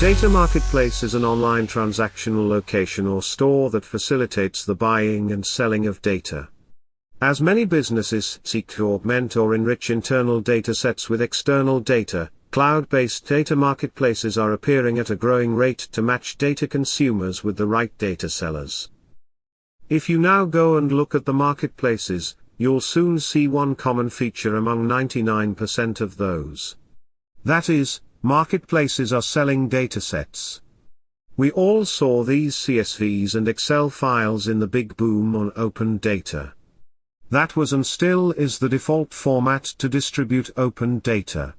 Data marketplace is an online transactional location or store that facilitates the buying and selling of data. As many businesses seek to augment or enrich internal datasets with external data, cloud-based data marketplaces are appearing at a growing rate to match data consumers with the right data sellers. If you now go and look at the marketplaces, you'll soon see one common feature among 99% of those. That is, marketplaces are selling datasets. We all saw these CSVs and Excel files in the big boom on open data. That was and still is the default format to distribute open data.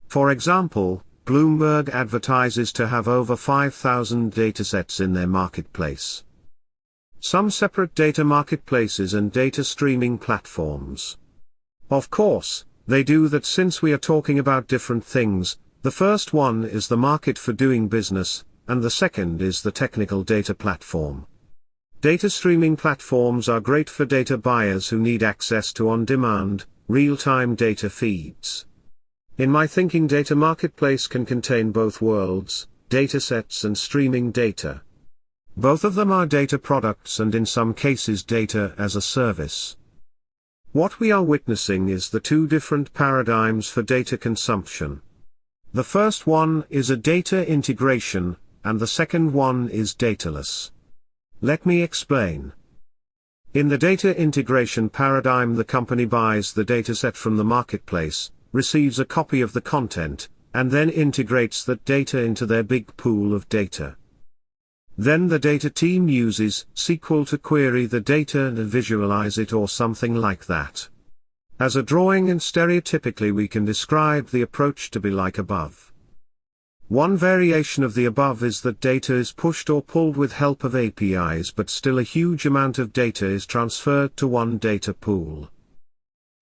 For example, Bloomberg advertises to have over 5,000 datasets in their marketplace. Some separate data marketplaces and data streaming platforms. Of course, they do that since we are talking about different things. The first one is the market for doing business, and the second is the technical data platform. Data streaming platforms are great for data buyers who need access to on-demand, real-time data feeds. In my thinking, data marketplace can contain both worlds, datasets and streaming data. Both of them are data products and in some cases data as a service. What we are witnessing is the two different paradigms for data consumption. The first one is a data integration, and the second one is dataless. Let me explain. In the data integration paradigm, the company buys the dataset from the marketplace, receives a copy of the content, and then integrates that data into their big pool of data. Then the data team uses SQL to query the data and visualize it or something like that. As a drawing, and stereotypically we can describe the approach to be like above. One variation of the above is that data is pushed or pulled with help of APIs, but still a huge amount of data is transferred to one data pool.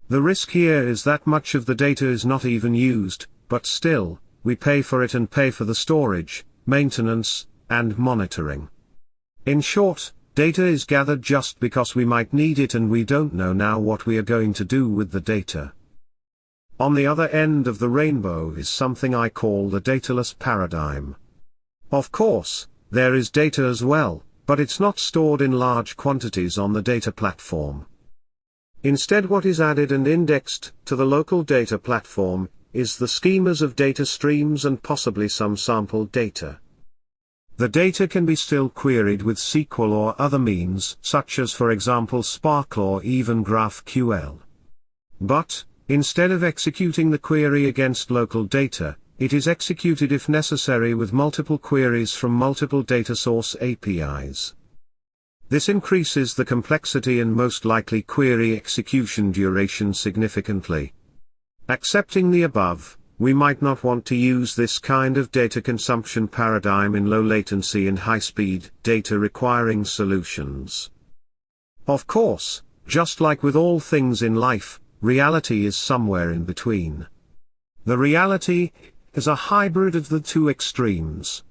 The risk here is that much of the data is not even used, but still, we pay for it and pay for the storage, maintenance, and monitoring. In short, data is gathered just because we might need it and we don't know now what we are going to do with the data. On the other end of the rainbow is something I call the dataless paradigm. Of course, there is data as well, but it's not stored in large quantities on the data platform. Instead, what is added and indexed to the local data platform is the schemas of data streams and possibly some sample data. The data can be still queried with SQL or other means, such as for example Spark or even GraphQL. But, instead of executing the query against local data, it is executed if necessary with multiple queries from multiple data source APIs. This increases the complexity and most likely query execution duration significantly. Accepting the above, we might not want to use this kind of data consumption paradigm in low latency and high-speed data requiring solutions. Of course, just like with all things in life, reality is somewhere in between. The reality is a hybrid of the two extremes.